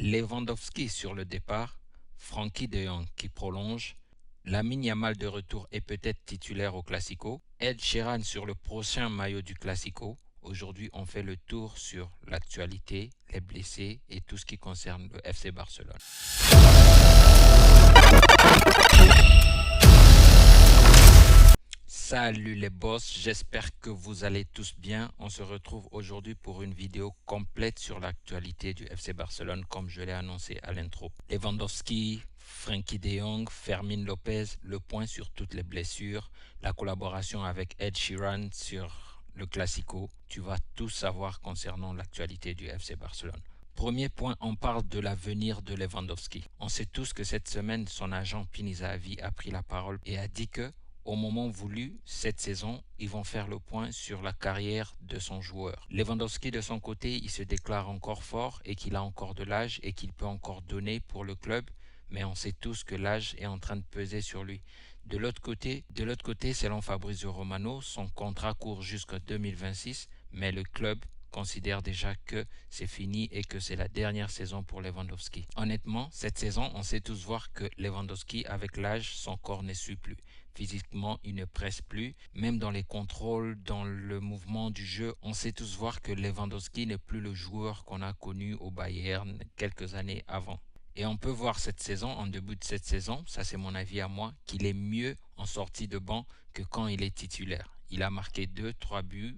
Lewandowski sur le départ, Frenkie de Jong qui prolonge, Lamine Yamal de retour et peut-être titulaire au Classico, Ed Sheeran sur le prochain maillot du Classico. Aujourd'hui, on fait le tour sur l'actualité, les blessés et tout ce qui concerne le FC Barcelone. Salut les boss, j'espère que vous allez tous bien. On se retrouve aujourd'hui pour une vidéo complète sur l'actualité du FC Barcelone comme je l'ai annoncé à l'intro. Lewandowski, Frenkie de Jong, Fermin Lopez, le point sur toutes les blessures, la collaboration avec Ed Sheeran sur le Classico. Tu vas tout savoir concernant l'actualité du FC Barcelone. Premier point, on parle de l'avenir de Lewandowski. On sait tous que cette semaine, son agent Pini Zahavi a pris la parole et a dit que au moment voulu, cette saison, ils vont faire le point sur la carrière de son joueur. Lewandowski, de son côté, il se déclare encore fort et qu'il a encore de l'âge et qu'il peut encore donner pour le club, mais on sait tous que l'âge est en train de peser sur lui. De l'autre côté, selon Fabrizio Romano, son contrat court jusqu'en 2026, mais le club considère déjà que c'est fini et que c'est la dernière saison pour Lewandowski. Honnêtement, cette saison, on sait tous voir que Lewandowski, avec l'âge, son corps ne suit plus. Physiquement, il ne presse plus. Même dans les contrôles, dans le mouvement du jeu, on sait tous voir que Lewandowski n'est plus le joueur qu'on a connu au Bayern quelques années avant. Et on peut voir cette saison, en début de cette saison, ça c'est mon avis à moi, qu'il est mieux en sortie de banc que quand il est titulaire. Il a marqué 2-3 buts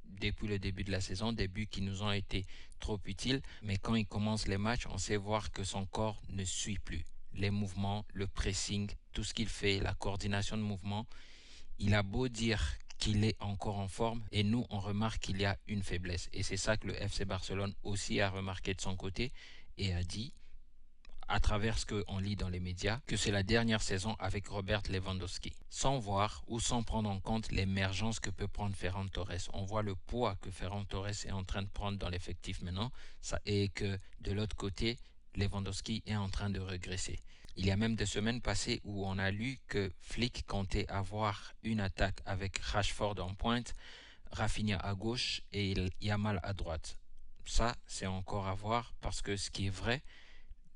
depuis le début de la saison, des buts qui nous ont été trop utiles, mais quand il commence les matchs, on sait voir que son corps ne suit plus. Les mouvements, le pressing, tout ce qu'il fait, la coordination de mouvement, il a beau dire qu'il est encore en forme et nous on remarque qu'il y a une faiblesse et c'est ça que le FC Barcelone aussi a remarqué de son côté et a dit à travers ce qu'on lit dans les médias, que c'est la dernière saison avec Robert Lewandowski. Sans voir ou sans prendre en compte l'émergence que peut prendre Ferran Torres. On voit le poids que Ferran Torres est en train de prendre dans l'effectif maintenant, et que de l'autre côté, Lewandowski est en train de régresser. Il y a même des semaines passées où on a lu que Flick comptait avoir une attaque avec Rashford en pointe, Rafinha à gauche et Yamal à droite. Ça, c'est encore à voir parce que ce qui est vrai,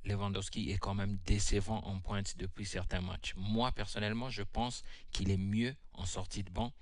Lewandowski est quand même décevant en pointe depuis certains matchs. Moi, personnellement, je pense qu'il est mieux en sortie de banc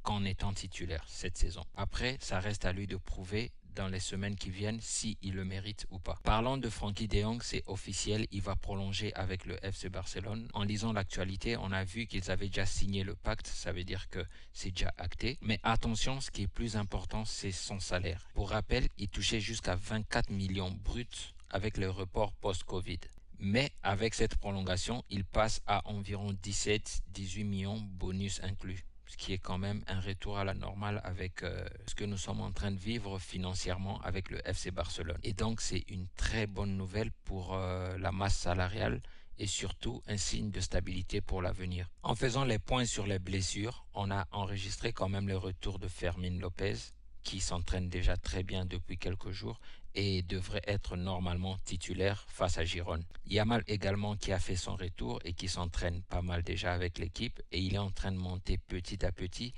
qu'en étant titulaire cette saison. Après, ça reste à lui de prouver dans les semaines qui viennent s'il le mérite ou pas. Parlant de Frenkie de Jong, c'est officiel, il va prolonger avec le FC Barcelone. En lisant l'actualité, on a vu qu'ils avaient déjà signé le pacte, ça veut dire que c'est déjà acté. Mais attention, ce qui est plus important, c'est son salaire. Pour rappel, il touchait jusqu'à 24 millions bruts avec le report post-Covid. Mais avec cette prolongation, il passe à environ 17-18 millions bonus inclus, ce qui est quand même un retour à la normale avec ce que nous sommes en train de vivre financièrement avec le FC Barcelone. Et donc c'est une très bonne nouvelle pour la masse salariale et surtout un signe de stabilité pour l'avenir. En faisant les points sur les blessures, on a enregistré quand même le retour de Fermin Lopez, qui s'entraîne déjà très bien depuis quelques jours et devrait être normalement titulaire face à Girone. Yamal également qui a fait son retour et qui s'entraîne pas mal déjà avec l'équipe et il est en train de monter petit à petit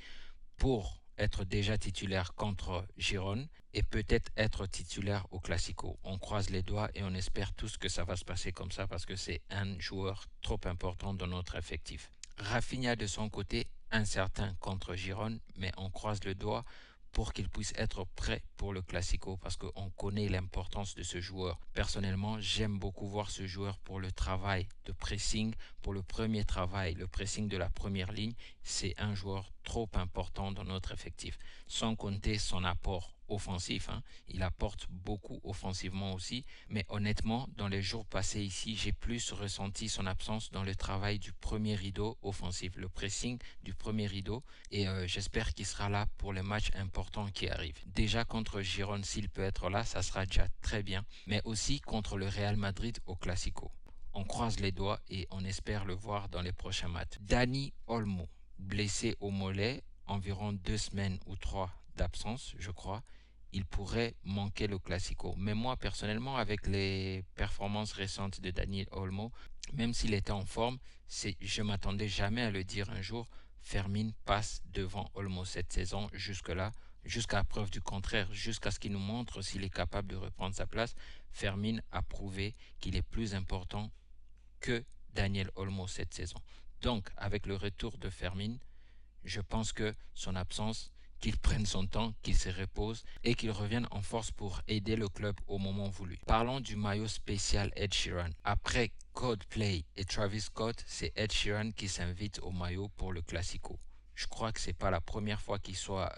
pour être déjà titulaire contre Girone et peut-être être titulaire au Classico. On croise les doigts et on espère tous que ça va se passer comme ça parce que c'est un joueur trop important dans notre effectif. Rafinha de son côté, incertain contre Girone, mais on croise le doigt pour qu'il puisse être prêt pour le Classico parce qu'on connaît l'importance de ce joueur. Personnellement, j'aime beaucoup voir ce joueur pour le travail de pressing, pour le premier travail, le pressing de la première ligne. C'est un joueur trop important dans notre effectif. Sans compter son apport offensif, il apporte beaucoup offensivement aussi, mais honnêtement, dans les jours passés ici, j'ai plus ressenti son absence dans le travail du premier rideau offensif, le pressing du premier rideau, et j'espère qu'il sera là pour les matchs importants qui arrivent. Déjà contre Girone, s'il peut être là, ça sera déjà très bien, mais aussi contre le Real Madrid au Classico. On croise les doigts et on espère le voir dans les prochains matchs. Dani Olmo, blessé au mollet, environ 2 semaines ou 3 d'absence, je crois. Il pourrait manquer le Classico. Mais moi, personnellement, avec les performances récentes de Dani Olmo, même s'il était en forme, je ne m'attendais jamais à le dire un jour. Fermin passe devant Olmo cette saison. Jusque-là, jusqu'à preuve du contraire, jusqu'à ce qu'il nous montre s'il est capable de reprendre sa place. Fermin a prouvé qu'il est plus important que Daniel Olmo cette saison. Donc, avec le retour de Fermin, je pense que son absence, qu'il prenne son temps, qu'il se repose et qu'il revienne en force pour aider le club au moment voulu. Parlons du maillot spécial Ed Sheeran. Après Coldplay et Travis Scott, c'est Ed Sheeran qui s'invite au maillot pour le Classico. Je crois que c'est pas la première fois qu'il soit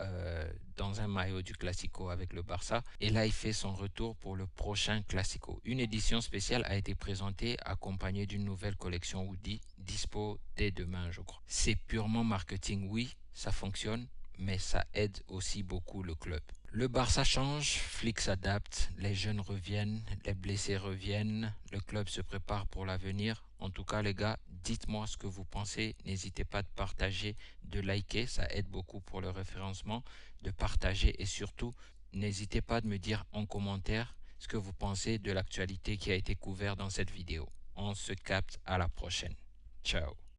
dans un maillot du Classico avec le Barça. Et là, il fait son retour pour le prochain Classico. Une édition spéciale a été présentée accompagnée d'une nouvelle collection Woody, dispo dès demain, je crois. C'est purement marketing, oui, ça fonctionne, mais ça aide aussi beaucoup le club. Le Barça change, Flick s'adapte, les jeunes reviennent, les blessés reviennent, le club se prépare pour l'avenir. En tout cas, les gars, dites-moi ce que vous pensez. N'hésitez pas de partager, de liker, ça aide beaucoup pour le référencement, de partager et surtout, n'hésitez pas de me dire en commentaire ce que vous pensez de l'actualité qui a été couverte dans cette vidéo. On se capte à la prochaine. Ciao.